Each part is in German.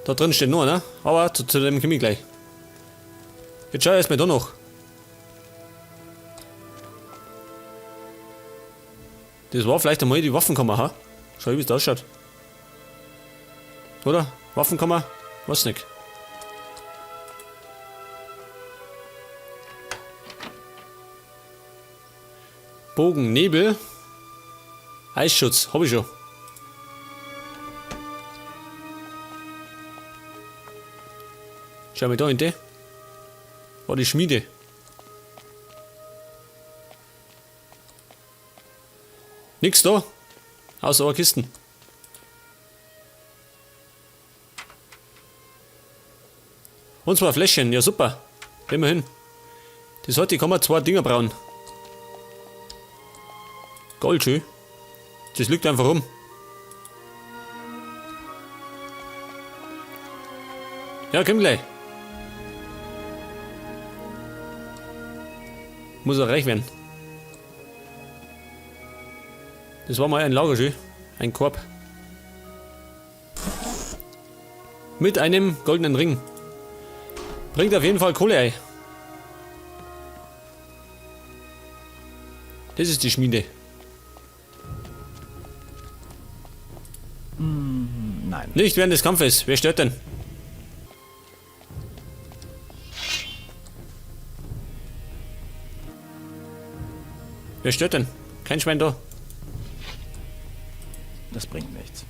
Da drin steht nur, ne? Aber zu dem komme ich gleich. Jetzt schau erstmal da noch. Das war vielleicht einmal die Waffenkammer, ha? Schau, wie es da ausschaut. Oder? Waffenkammer? Was nicht. Bogen, Nebel. Eisschutz, hab ich schon. Schau mal da in die. War die Schmiede. Nix da. Außer aber Kisten. Und zwar Fläschchen, ja super. Gehen wir hin. Das heute kann man 2 Dinger brauen. Gold schön. Das liegt einfach rum. Ja, komm gleich. Muss er reich werden. Das war mal ein Lagerschön. Ein Korb. Mit einem goldenen Ring. Bringt auf jeden Fall Kohle ein. Das ist die Schmiede. Nein. Nicht während des Kampfes. Wer stört denn? Wer stört denn? Kein Schwein da. Das bringt nichts.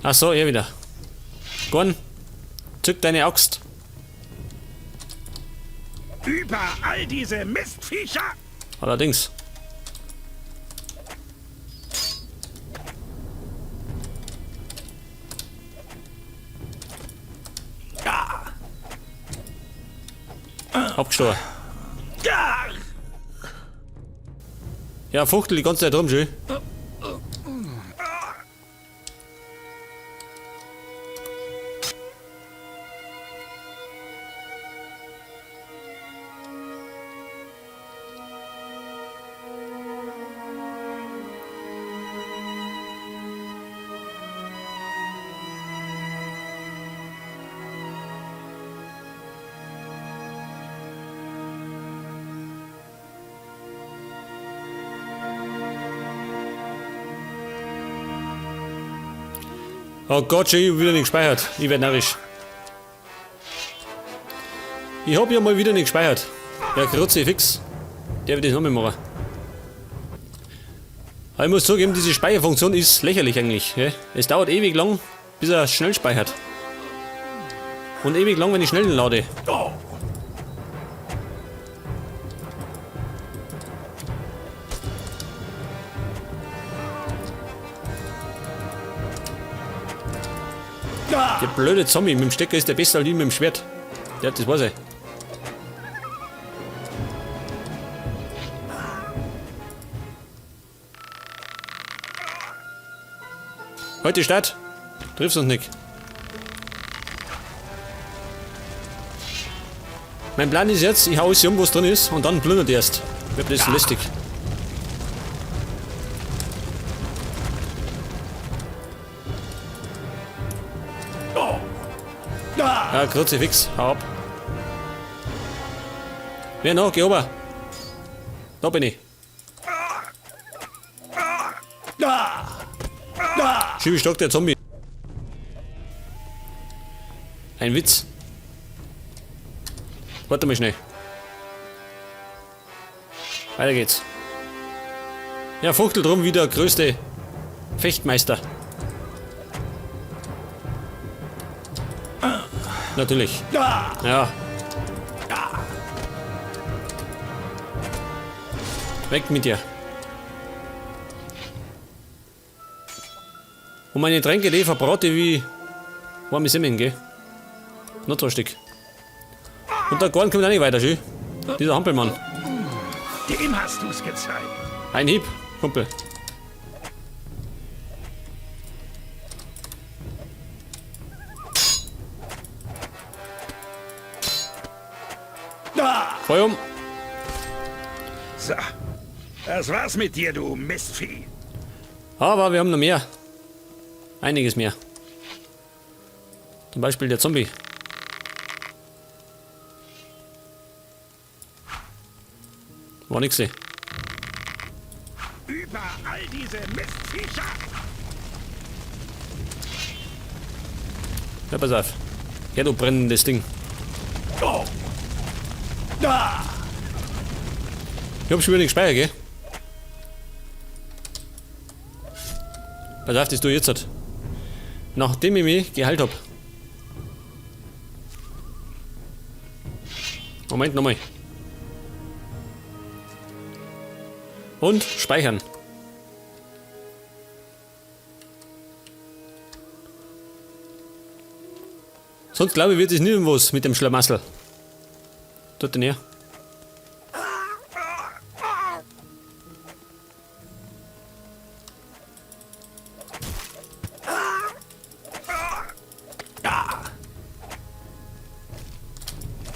Ach so, er wieder. Gorn, zück deine Axt. Überall diese Mistviecher! Allerdings. Ja! Abgestoßen. Ja! Ja, fuchtel die ganze Zeit rum, schön. Oh Gott, schon wieder nicht gespeichert. Ich werd narrisch. Ich hab ja mal wieder nicht gespeichert. Ja, Krutze fix. Der wird das nochmal machen. Aber ich muss zugeben, diese Speicherfunktion ist lächerlich eigentlich. Ja? Es dauert ewig lang, bis er schnell speichert. Und ewig lang, wenn ich schnell lade. Oh. Der blöde Zombie mit dem Stecker ist der besser als ich mit dem Schwert. Ja, das weiß ich. Heute Stadt. Triffst uns nicht. Mein Plan ist jetzt, ich hau alles um, was drin ist und dann plündert erst. Wird das lästig. Ja, kurze fix, hau ab. Wer noch? Geh ober. Da bin ich. Schiebestock der Zombie. Ein Witz. Warte mal schnell. Weiter geht's. Ja, fuchtelt rum wie der größte Fechtmeister. Natürlich. Ja. Weg mit dir. Und meine Tränke, die verbrate wie warme Semmeln, gell? Noch 2 Stück. Und der Gorn kommt auch nicht weiter, schön. Dieser Hampelmann. Dem hast du's gezeigt. Ein Hieb, Kumpel. Feuer um. So, das war's mit dir, du Mistvieh. Aber wir haben noch mehr. Einiges mehr. Zum Beispiel der Zombie. War nix. Überall diese Mistviecher! Ja, pass auf. Ja, du brennendes Ding. Oh. Da. Ich hab schon wieder nicht gespeichert, gell? Pass auf, das du jetzt hat. Nachdem ich mich geheilt hab. Moment, nochmal. Und speichern. Sonst glaube ich, wird es nicht was mit dem Schlamassel. Dort näher.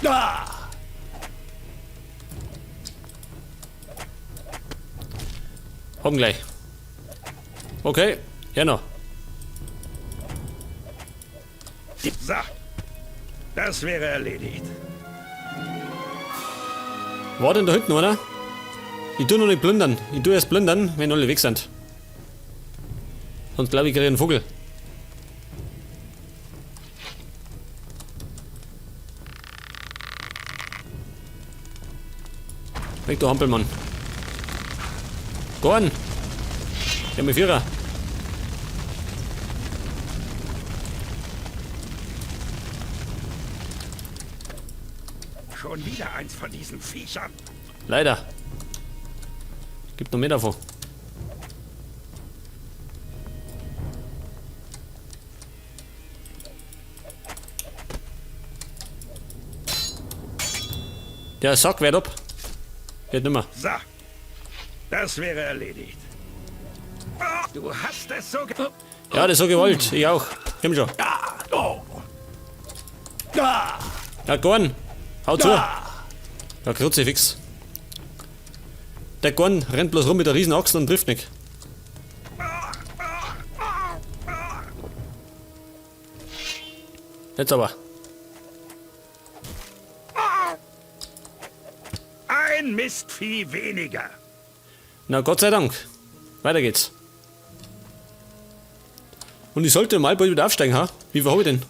Da. Haben gleich. Okay, ja noch. So, das wäre erledigt. War denn da hinten, oder? Ich tu noch nicht plündern. Ich tu erst plündern, wenn alle weg sind. Sonst glaube ich, kriege ich einen Vogel. Weg, du Hampelmann. Gorn! Ich hab mich Vierer. Schon wieder eins von diesen Viechern. Leider. Gibt noch mehr davon. Der Sack wird ab. Geht nimmer. So, das wäre erledigt. Du hast es so Ja, das ist so gewollt. Ich auch. Komm schon. Da. Oh. Da. Ja, Gorn. Hau zu. Da. Ja, Kruzifix. Der Gorn rennt bloß rum mit der riesen Axt und trifft nicht. Jetzt aber. ein Mistvieh weniger. Na, Gott sei Dank. Weiter geht's. Und ich sollte mal bald wieder aufsteigen, ha? Wie viel habe ich denn?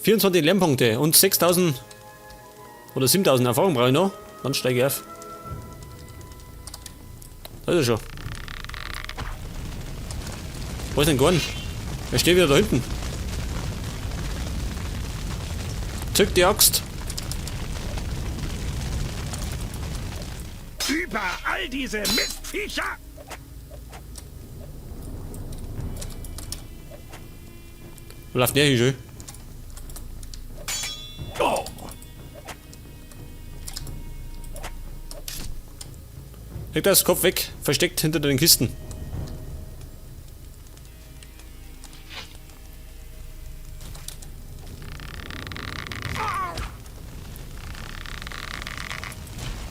24 Lernpunkte und 6000 oder 7000 Erfahrung brauche ich noch. Dann steige ich auf. Da ist er schon. Wo ist denn Gorn? Er steht wieder da hinten. Zück die Axt. Überall diese Mistviecher! Wo läuft der hier schön? Oh. Leg das Kopf weg, versteckt hinter den Kisten.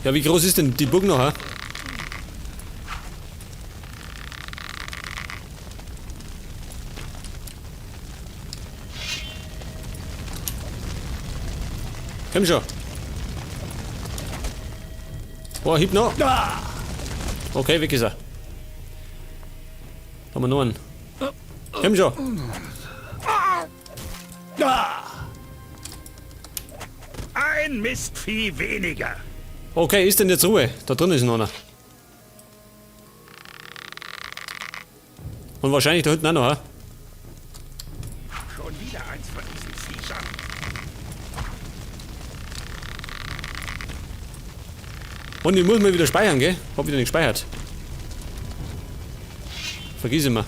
Ja, wie groß ist denn die Burg noch, ha? Komm schon. Oh, Hieb noch. Da. Okay, weg ist er. Haben wir noch einen. Komm schon. Da. Ein Mistvieh weniger. Okay, ist denn jetzt Ruhe? Da drin ist noch einer. Und wahrscheinlich da hinten auch noch, ha? Schon wieder eins von diesen Viechern. Und ich muss mal wieder speichern, gell? Hab wieder nicht gespeichert. Vergiss immer.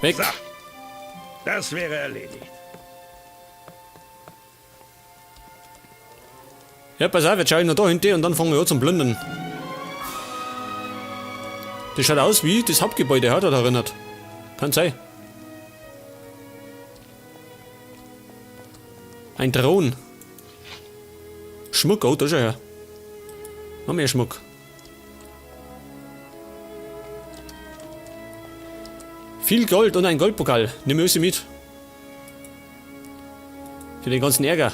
Weg. So, das wäre erledigt. Ja, pass auf, jetzt schau ich noch da hinten und dann fangen wir an zum Plündern. Das schaut aus wie das Hauptgebäude, hat er da erinnert. Kann sein. Ein Thron. Schmuck, oh, da schau her. Noch mehr Schmuck. Viel Gold und ein Goldpokal. Nimm Öse mit. Für den ganzen Ärger.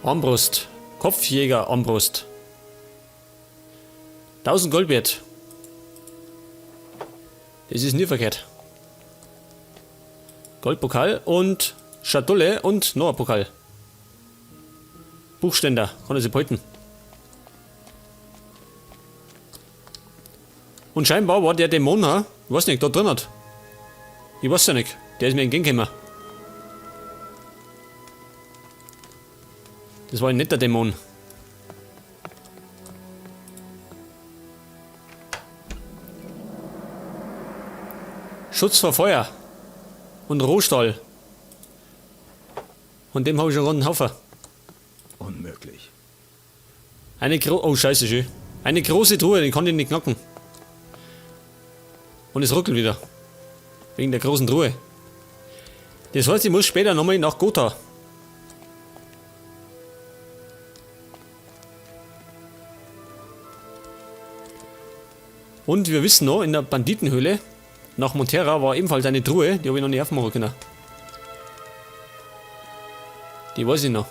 Armbrust. Kopfjäger Armbrust. 1000 Gold wert. Das ist nie verkehrt. Goldpokal und Schatulle und noch ein Pokal. Buchständer. Kann er sich behalten. Und scheinbar war der Dämon, ich weiß nicht, da drin hat. Ich weiß ja nicht. Der ist mir entgegengekommen. Das war ein netter Dämon. Schutz vor Feuer. Und Rohstahl. Von dem habe ich schon einen Haufen. Unmöglich. Oh, scheiße, schön. Eine große Truhe, den kann ich nicht knacken. Und es ruckelt wieder. Wegen der großen Truhe. Das heißt, ich muss später nochmal nach Gotha. Und wir wissen noch, in der Banditenhöhle nach Montera war ebenfalls eine Truhe, die habe ich noch nicht aufmachen können. Die weiß ich noch.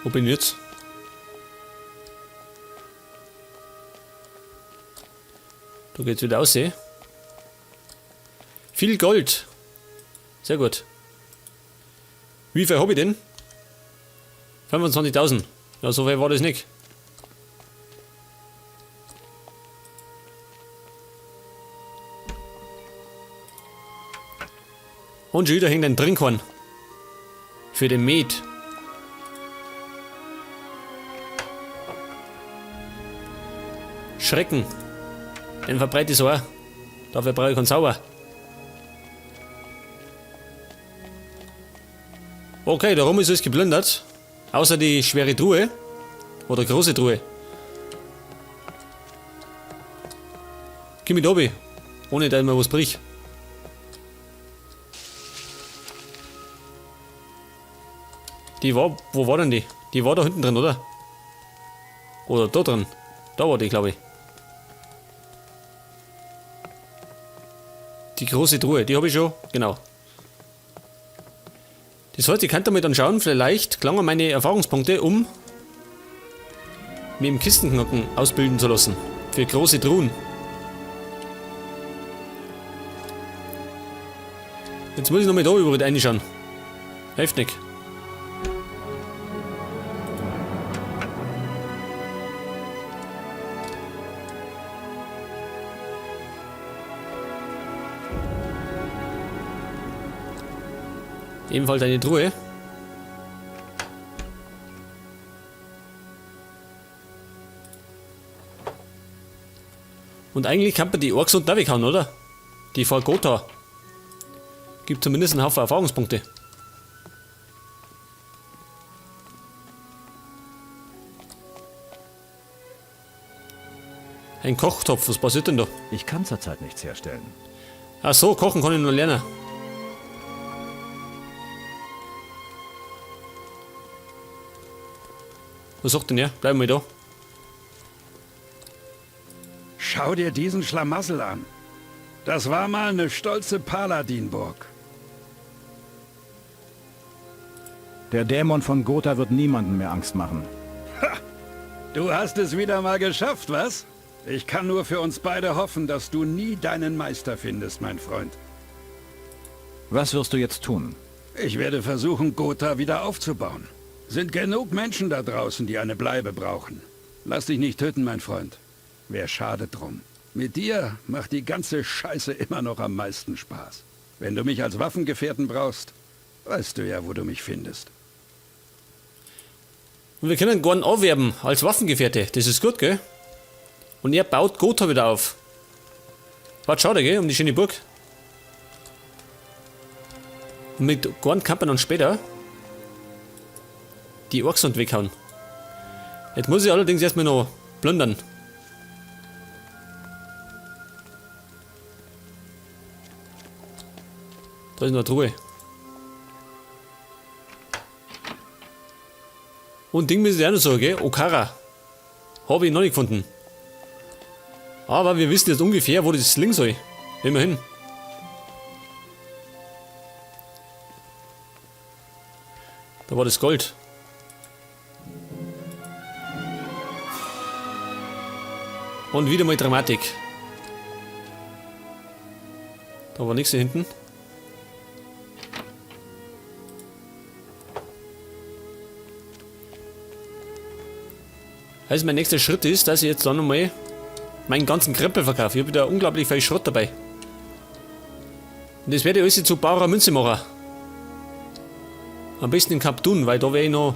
Wo bin ich jetzt? Da geht's wieder aus, eh? Viel Gold. Sehr gut. Wie viel habe ich denn? 25.000. Ja, so viel war das nicht. Und schon wieder hängt ein Trinkhorn. Für den Met. Schrecken. Den verbreite ich so auch. Dafür brauche ich keinen Zauber. Okay, darum ist es geplündert. Außer die schwere Truhe. Oder große Truhe. Geh mit oben. Ohne dass ich mir was bricht. Die war. Wo war denn die? Die war da hinten drin, oder? Oder da drin. Da war die, glaube ich. Die große Truhe, die habe ich schon. Genau. Das heißt, ich kann damit dann schauen, vielleicht gelangen meine Erfahrungspunkte, um mich im Kistenknacken ausbilden zu lassen. Für große Truhen. Jetzt muss ich noch mal da überall reinschauen. Hilft nicht. Ebenfalls eine Truhe. Und eigentlich kann man die Orks und weghauen, oder? Die vor Gotha. Gibt zumindest einen Haufen Erfahrungspunkte. Ein Kochtopf, was passiert denn da? Ich kann zurzeit nichts herstellen. Ach so, kochen kann ich nur lernen. Was sagt denn er? Bleiben wir da. Schau dir diesen Schlamassel an. Das war mal eine stolze Paladinburg. Der Dämon von Gotha wird niemandem mehr Angst machen. Ha! Du hast es wieder mal geschafft, was? Ich kann nur für uns beide hoffen, dass du nie deinen Meister findest, mein Freund. Was wirst du jetzt tun? Ich werde versuchen, Gotha wieder aufzubauen. Sind genug Menschen da draußen, die eine Bleibe brauchen. Lass dich nicht töten, mein Freund. Wär schade drum. Mit dir macht die ganze Scheiße immer noch am meisten Spaß. Wenn du mich als Waffengefährten brauchst, weißt du ja, wo du mich findest. Und wir können Gorn aufwerben als Waffengefährte. Das ist gut, gell? Und er baut Gotha wieder auf. Warte, schau dir, gell? Um die schöne Burg. Und mit Gorn kann man dann später die Orks und weghauen. Jetzt muss ich allerdings erstmal noch plündern. Da ist noch eine Truhe. Und Ding müsste ich auch noch sagen, gell? Okara. Habe ich noch nicht gefunden. Aber wir wissen jetzt ungefähr, wo das liegen soll. Immerhin. Da war das Gold. Und wieder mal Dramatik. Da war nichts hier hinten. Also mein nächster Schritt ist, dass ich jetzt dann nochmal meinen ganzen Krempel verkaufe. Ich habe wieder unglaublich viel Schrott dabei. Und das werde ich alles zu baurer Münze machen. Am besten in Kap Dun, weil da werde ich noch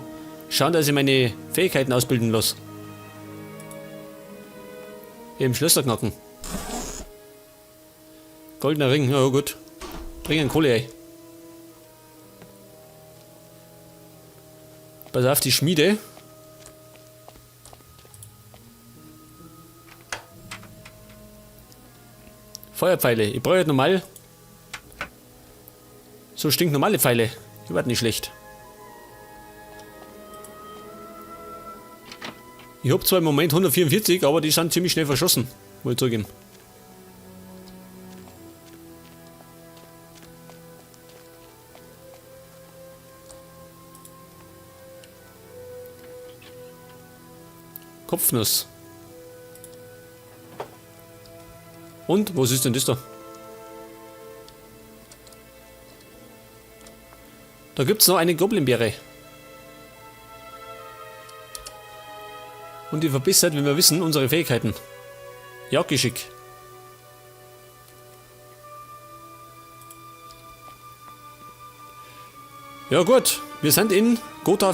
schauen, dass ich meine Fähigkeiten ausbilden lasse. Eben Schlösser knacken. Goldener Ring, ja gut. Bringen Kohle ein. Pass auf die Schmiede. Feuerpfeile. Ich brauche halt normal. So stinknormale Pfeile. Die werden nicht schlecht. Ich habe zwar im Moment 144, aber die sind ziemlich schnell verschossen. Wollte ich zugeben. Kopfnuss. Und? Was ist denn das da? Da gibt es noch eine Goblinbeere. Und die verbessert, wie wir wissen, unsere Fähigkeiten. Jagdgeschick. Ja gut, wir sind in Gotha